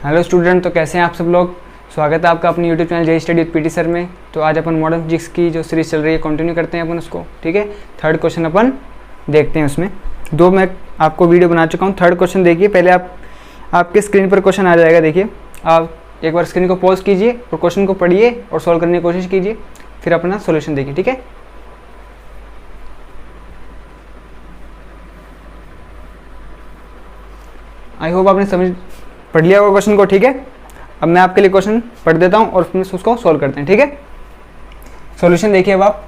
Hello student, तो कैसे हैं आप सब लोग। स्वागत है आपका अपने YouTube channel J study with PT sir में। तो आज अपन मॉडर्न फिजिक्स की जो सीरीज चल रही है कंटिन्यू करते हैं अपन उसको, ठीक है। थर्ड क्वेश्चन अपन देखते हैं। उसमें दो मैं आपको वीडियो बना चुका हूँ। थर्ड क्वेश्चन देखिए, पहले आपके स्क्रीन पर क्वेश्चन आ जाएगा। देखिए, आप एक बार स्क्रीन को पॉज कीजिए और क्वेश्चन को पढ़िए और सॉल्व करने की कोशिश कीजिए, फिर अपना सोल्यूशन देखिए, ठीक है। आई होप आपने समझ पढ़ लिया होगा क्वेश्चन को, ठीक है। अब मैं आपके लिए क्वेश्चन पढ़ देता हूं और फिर उसको सॉल्व करते हैं, ठीक है। सॉल्यूशन देखिए। अब आप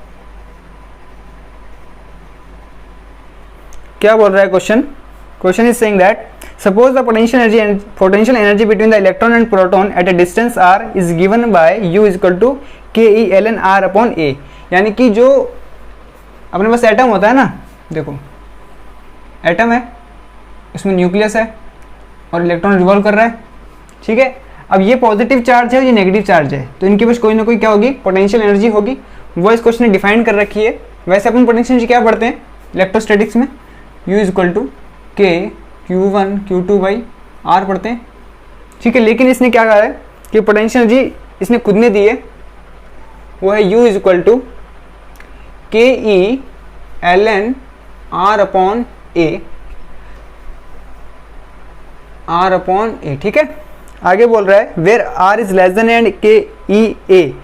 क्या बोल रहा है question. Question is saying that suppose the potential energy between the electron and proton at a distance r is given by u equal to ke ln r upon a। यानी कि जो अपने पास एटम होता है ना, देखो एटम है, इसमें न्यूक्लियस है और इलेक्ट्रॉन रिवॉल्व कर रहा है, ठीक है। अब ये पॉजिटिव चार्ज है और ये नेगेटिव चार्ज है, तो इनके पास कोई ना कोई क्या होगी, पोटेंशियल एनर्जी होगी। वो इस क्वेश्चन ने डिफाइन कर रखी है। वैसे अपन पोटेंशियल एनर्जी क्या पढ़ते हैं इलेक्ट्रोस्टैटिक्स में, U इज इक्वल टू के Q1 Q2 बाई R पढ़ते हैं, ठीक है। लेकिन इसने क्या कहा है कि पोटेंशियल एनर्जी इसने खुद ने दी है, वो है U is equal to K E ln R upon a, ठीक है। आगे बोल रहा है where R is less than and K E A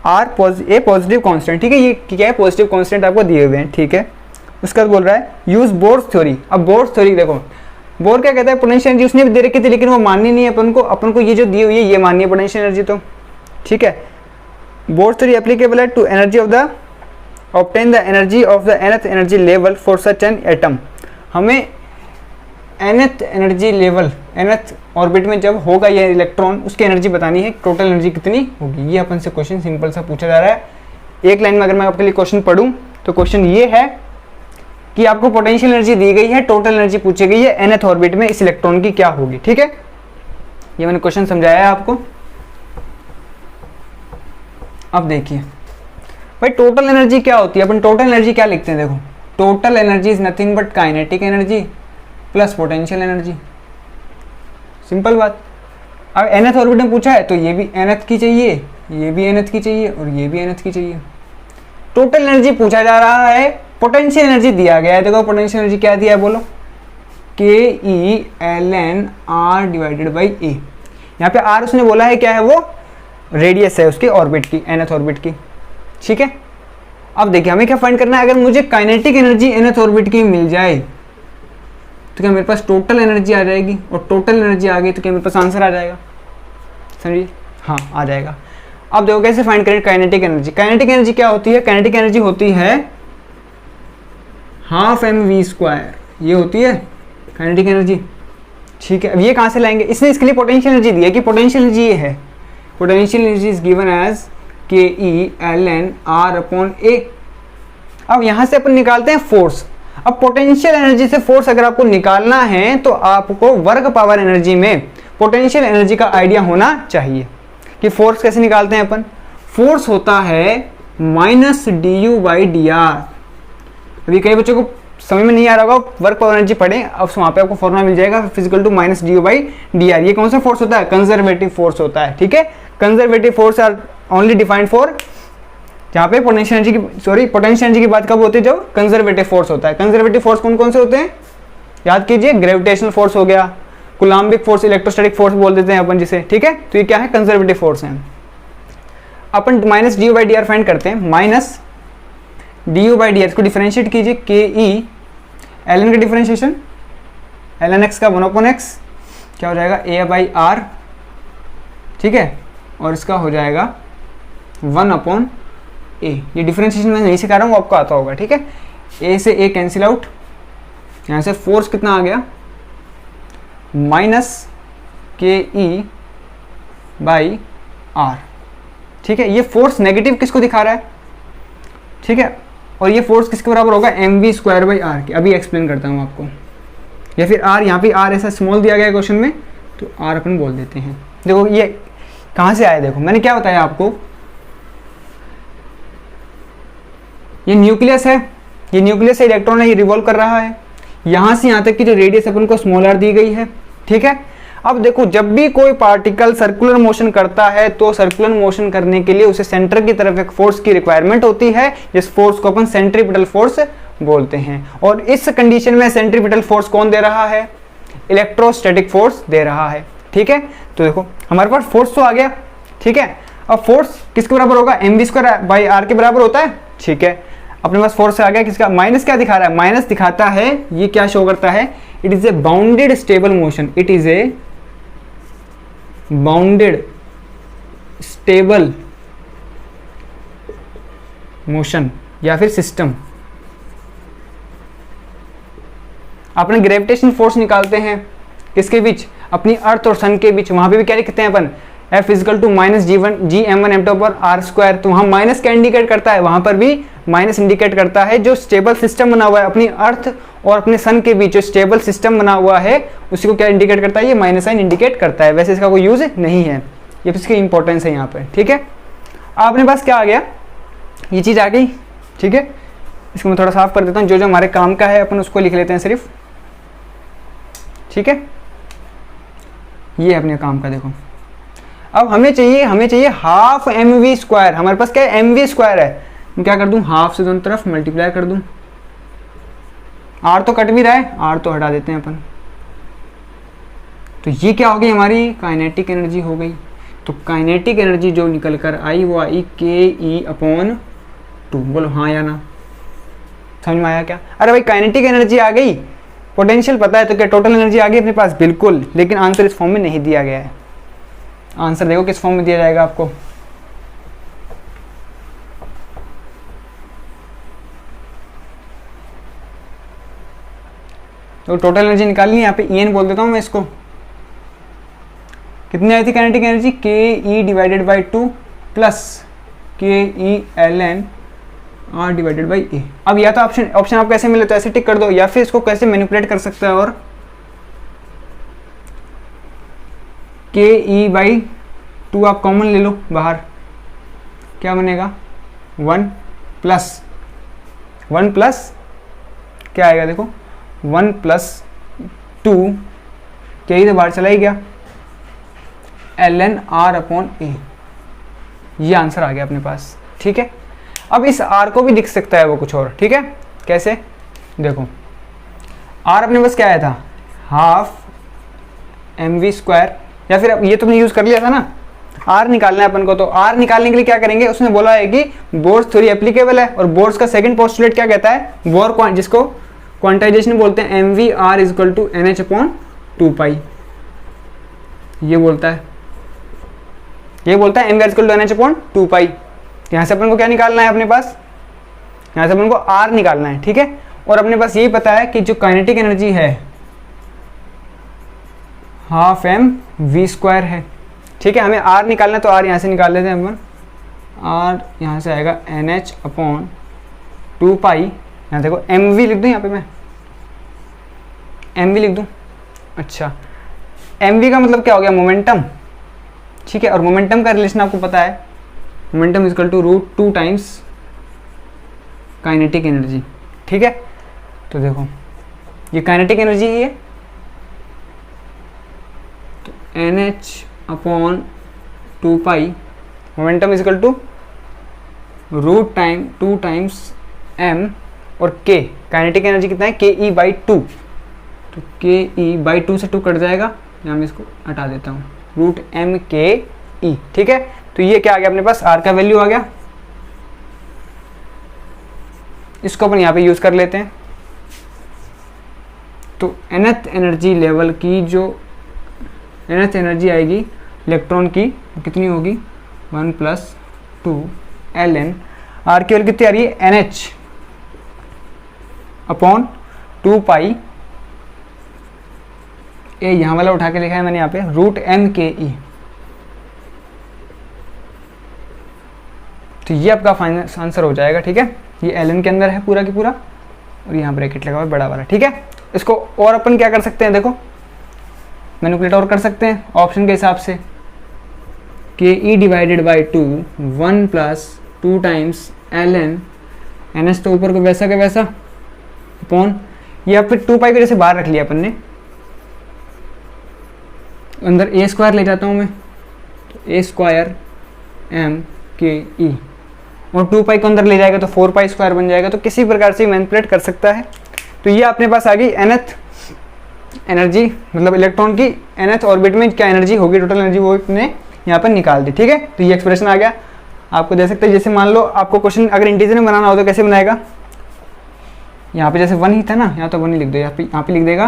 R A positive constant, ठीक है। ये क्या है, पॉजिटिव कांस्टेंट आपको दिए हुए हैं, ठीक है। उसके बाद बोल रहा है यूज बोर्स थ्योरी। अब बोर्स थ्योरी देखो, बोर क्या कहता है, पोटेंशियल एनर्जी उसने भी दे रखी थी लेकिन वो माननी नहीं है अपन को ये जो दी हुई है ये माननी है पोटेंशियल एनर्जी, तो ठीक है। बोर्स थ्योरी एप्लीकेबल है to energy of the obtain the energy of the nth energy level for such an atom. हमें nth energy level, nth orbit में जब होगा ये इलेक्ट्रॉन, उसकी एनर्जी बतानी है, टोटल एनर्जी कितनी होगी। ये अपन से क्वेश्चन सिंपल सा पूछा जा रहा है। एक लाइन में अगर मैं आपके लिए क्वेश्चन पढ़ूं तो क्वेश्चन ये है कि आपको पोटेंशियल एनर्जी दी गई है, टोटल एनर्जी पूछी गई है, nth ऑर्बिट में इस इलेक्ट्रॉन की क्या होगी, ठीक है। ये मैंने क्वेश्चन समझाया है आपको। अब देखिए भाई, टोटल एनर्जी क्या होती है। अपन टोटल एनर्जी क्या लिखते हैं, देखो total energy is nothing but kinetic energy plus potential energy, simple बात। अब nth ऑर्बिट में पूछा है तो ये भी nth की चाहिए, ये भी nth की चाहिए और ये भी nth की चाहिए। टोटल एनर्जी पूछा जा रहा है, पोटेंशियल एनर्जी दिया गया है। देखो पोटेंशियल एनर्जी क्या दिया है, बोलो के E ln r divided by a। यहाँ पे r उसने बोला है क्या है, वो रेडियस है उसकी ऑर्बिट की, nth ऑर्बिट की, ठीक है। अब देखिए हमें क्या फाइंड करना है, अगर मुझे काइनेटिक एनर्जी nth ऑर्बिट की मिल जाए तो क्या मेरे पास टोटल एनर्जी आ जाएगी, और टोटल एनर्जी आ गई तो क्या मेरे पास आंसर आ जाएगा, समझिए। हाँ, आ जाएगा। अब देखो कैसे फाइंड करें काइनेटिक एनर्जी। काइनेटिक एनर्जी क्या होती है, काइनेटिक एनर्जी होती है हाफ mv², ये होती है काइनेटिक एनर्जी, ठीक है। अब ये कहाँ से लाएंगे, इसने इसके लिए पोटेंशियल एनर्जी दी है कि पोटेंशियल एनर्जी ये है, potential energy is given as K E ln r upon a। अब यहाँ से अपन निकालते हैं फोर्स। अब पोटेंशियल एनर्जी से फोर्स अगर आपको निकालना है तो आपको वर्क पावर एनर्जी में पोटेंशियल एनर्जी का आइडिया होना चाहिए कि फोर्स कैसे निकालते हैं अपन। फोर्स होता है minus D U by D are. अभी कई बच्चों को समझ में नहीं आ रहा होगा, वर्क पावर एनर्जी पढ़े, अब वहाँ पे आपको फॉर्मूला मिल जाएगा, physical to minus D U by D R. ये कौन सा फोर्स होता है, कंजर्वेटिव फोर्स होता है, ठीक है। Conservative force are only defined for, जहाँ पे पोटेंशियल एनर्जी की बात कब होती है, जब कंजर्वेटिव फोर्स होता है। कंजर्वेटिव फोर्स कौन कौन से होते हैं, याद कीजिए, ग्रेविटेशनल फोर्स हो गया, कूलम्बिक फोर्स, इलेक्ट्रोस्टैटिक फोर्स बोल देते हैं अपन जिसे, ठीक है। तो ये क्या है, कंजर्वेटिव फोर्स है। अपन minus D U by D R find करते हैं, minus D U by D R को डिफरेंशिएट कीजिए, के ई ln का डिफरेंशिएशन, ln x का 1/x क्या हो जाएगा, a बाई आर, ठीक है, और इसका हो जाएगा 1/a। ये डिफरेंशिएशन मैं नहीं सिखा रहा हूँ, आपको आता होगा, ठीक है। a से a कैंसिल आउट, यहाँ से फोर्स कितना आ गया, माइनस के ई बाई आर, ठीक है। ये फोर्स नेगेटिव किसको दिखा रहा है, ठीक है, और ये फोर्स किसके बराबर होगा, mv² बाई आर के। अभी एक्सप्लेन करता हूँ आपको, या फिर r, यहाँ पे r ऐसा स्मॉल दिया गया है क्वेश्चन में तो r अपन बोल देते हैं। देखो ये कहाँ से आया, देखो मैंने क्या बताया आपको, ये न्यूक्लियस है, ये न्यूक्लियस से इलेक्ट्रॉन है, ये रिवॉल्व कर रहा है। यहाँ से यहाँ तक की जो रेडियस अपन को स्मॉल r दी गई है, ठीक है। अब देखो, जब भी कोई पार्टिकल सर्कुलर मोशन करता है तो सर्कुलर मोशन करने के लिए उसे सेंटर की तरफ एक फोर्स की रिक्वायरमेंट होती है, जिस फोर्स को अपन सेंट्रीपिटल फोर्स बोलते हैं। और इस कंडीशन में सेंट्रीपिटल फोर्स कौन दे रहा है? इलेक्ट्रोस्टैटिक फोर्स दे रहा है। ठीक है, तो देखो हमारे पास फोर्स तो आ गया। ठीक है, अब फोर्स किसके बराबर होगा? mv²/r के बराबर होता है। ठीक है, अपने पास फोर्स आ गया, किसका? माइनस क्या दिखा रहा है? माइनस दिखाता है, ये क्या शो करता है? It is a bounded stable motion, it is a bounded stable motion या फिर सिस्टम। अपने ग्रेविटेशन फोर्स निकालते हैं किसके बीच? अपनी अर्थ और सन के बीच। वहां पे भी क्या लिखते हैं अपन? F is equal to minus gm1m/r²। तो वहां माइनस क्या इंडिकेट करता है? वहां पर भी माइनस इंडिकेट करता है। जो स्टेबल सिस्टम बना हुआ है अपनी अर्थ और अपने सन के बीच, जो स्टेबल सिस्टम बना हुआ है उसी को क्या इंडिकेट करता है? ये माइनस साइन इंडिकेट करता है। वैसे इसका कोई यूज नहीं है, ये इसकी इंपॉर्टेंस है यहाँ पर। ठीक है, अपने पास क्या आ गया? ये चीज आ गई। ठीक है, इसको मैं थोड़ा साफ कर देता हूँ, जो जो हमारे काम का है अपन उसको लिख लेते हैं सिर्फ। ठीक है, ये अपने काम का। देखो अब हमें चाहिए हाफ mv²। हमारे पास क्या है? mv² है। मैं क्या कर दूं? हाफ से दोनों तरफ मल्टीप्लाई कर दूं। r तो कट भी रहा है, r तो हटा देते हैं अपन। तो ये क्या हो गई? हमारी काइनेटिक एनर्जी हो गई। तो काइनेटिक एनर्जी जो निकल कर आई वो आई ke/2। बोलो हाँ या ना? समझ में आया क्या? अरे भाई काइनेटिक एनर्जी आ गई, पोटेंशियल पता है, तो क्या टोटल एनर्जी आ गई अपने पास? बिल्कुल, लेकिन आंसर इस फॉर्म में नहीं दिया गया है। आंसर देखो किस फॉर्म में दिया जाएगा आपको। तो टोटल एनर्जी निकालनी है, यहाँ पे En बोल देता हूँ मैं इसको। कितनी आई थी kinetic energy? ke/2 plus ke/ln/r/a। अब या तो ऑप्शन आप कैसे मिले तो ऐसे टिक कर दो, या फिर इसको कैसे मैनिपुलेट कर सकते हैं, और ke/2 आप कॉमन ले लो बाहर, क्या बनेगा? 1 प्लस क्या आएगा? देखो 1 + 2 के बाहर चला ही गया, ln/r/a। ये आंसर आ गया अपने पास। ठीक है, अब इस r को भी लिख सकता है वो कुछ और। ठीक है, कैसे? देखो r अपने पास क्या आया था? हाफ mv², या फिर ये तुमने यूज कर लिया था ना। r निकालना है अपन को, तो r निकालने के लिए क्या करेंगे? उसने बोला है कि बोर्स थ्योरी एप्लीकेबल है, और बोर्स का सेकंड पोस्टुलेट क्या कहता है? बोर जिसको क्वांटाइजेशन बोलते हैं, mvr = nh/2π। ये बोलता है mvr = nh/2π। यहाँ से अपन को क्या निकालना है अपने पास? यहाँ से अपन को r निकालना है। ठीक है, और अपने पास यही पता है कि जो काइनेटिक एनर्जी है हाफ mv² है। ठीक है, हमें r निकालना है, तो r यहाँ से निकाल लेते हैं अपन। r यहाँ से आएगा nh/2π। यहाँ देखो mv लिख दूँ, यहाँ पे मैं mv लिख दूँ। अच्छा, mv का मतलब क्या हो गया? मोमेंटम। ठीक है, और मोमेंटम का रिलेशन आपको पता है, मोमेंटम = √2 टाइम्स काइनेटिक एनर्जी। ठीक है, तो देखो ये काइनेटिक एनर्जी ही है, तो nh/2π, मोमेंटम = √2 टाइम्स m, और k काइनेटिक एनर्जी कितना है? ke/2। तो ke/2 से 2 कट जाएगा, यहाँ मैं इसको हटा देता हूँ, √mke। ठीक है, तो ये क्या आ गया अपने पास? r का वैल्यू आ गया। इसको अपन यहाँ पे यूज कर लेते हैं। तो nth एनर्जी लेवल की जो nth एनर्जी आएगी इलेक्ट्रॉन की, कितनी होगी? 1 + 2 ln r की वैल्यू कितनी आ रही है? nh/2π। ए यहाँ वाला उठा के लिखा है मैंने यहाँ पे, √mke। तो ये आपका फाइनल आंसर हो जाएगा। ठीक है, ये ln के अंदर है पूरा की पूरा, और यहाँ ब्रैकेट लगा हुआ है बड़ा वाला। ठीक है, इसको और अपन क्या कर सकते हैं? देखो मैनिपुलेट और कर सकते हैं ऑप्शन के हिसाब से। ke/2 1 + 2 टाइम्स ln ns, तो ऊपर को वैसा का वैसा अपॉन, या फिर 2π को जैसे बाहर रख लिया अपन ने, अंदर ए स्क्वायर ले जाता हूँ मैं, तो ए स्क्वायर एम के ई, और 2 पाई को अंदर ले जाएगा तो 4 पाई स्क्वायर बन जाएगा। तो किसी प्रकार से मैनिपुलेट कर सकता है। तो ये अपने पास आ गई nth एनर्जी, मतलब इलेक्ट्रॉन की nth ऑर्बिट में क्या एनर्जी होगी, टोटल एनर्जी, वो इसने यहाँ पर निकाल दी। ठीक है, तो ये एक्सप्रेशन आ गया, आपको दे सकते हैं। जैसे मान लो आपको क्वेश्चन अगर इंटीजर में बनाना हो तो कैसे बनाएगा, यहाँ पे जैसे 1 ही था ना, यहाँ तो 1 ही लिख दो, यहाँ पे लिख देगा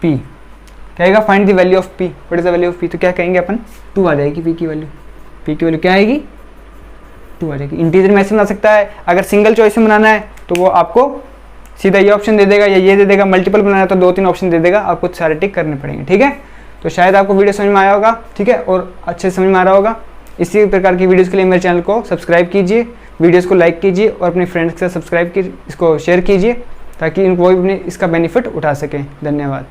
p, कहेगा find the value of p, what is the value of p, तो क्या कहेंगे अपन, 2 आ जाएगी p की वैल्यू क्या आएगी, 2 आ जाएगी। इंटीजर में ऐसे बना सकता है। अगर सिंगल चॉइस में बनाना है तो वो आपको सीधा ये ऑप्शन दे देगा या ये दे देगा, मल्टीपल बनाना है तो 2-3 ऑप्शन दे देगा, आपको सारे टिक करने पड़ेंगे। ठीक है, तो शायद आपको वीडियो समझ में आया होगा। ठीक है, और अच्छे से समझ में आ रहा होगा। इसी प्रकार की वीडियोस के लिए मेरे चैनल को सब्सक्राइब कीजिए, वीडियोस को लाइक कीजिए और अपने फ्रेंड्स के साथ सब्सक्राइब कीजिए, इसको शेयर कीजिए ताकि वो भी इसका बेनिफिट उठा सकें। धन्यवाद।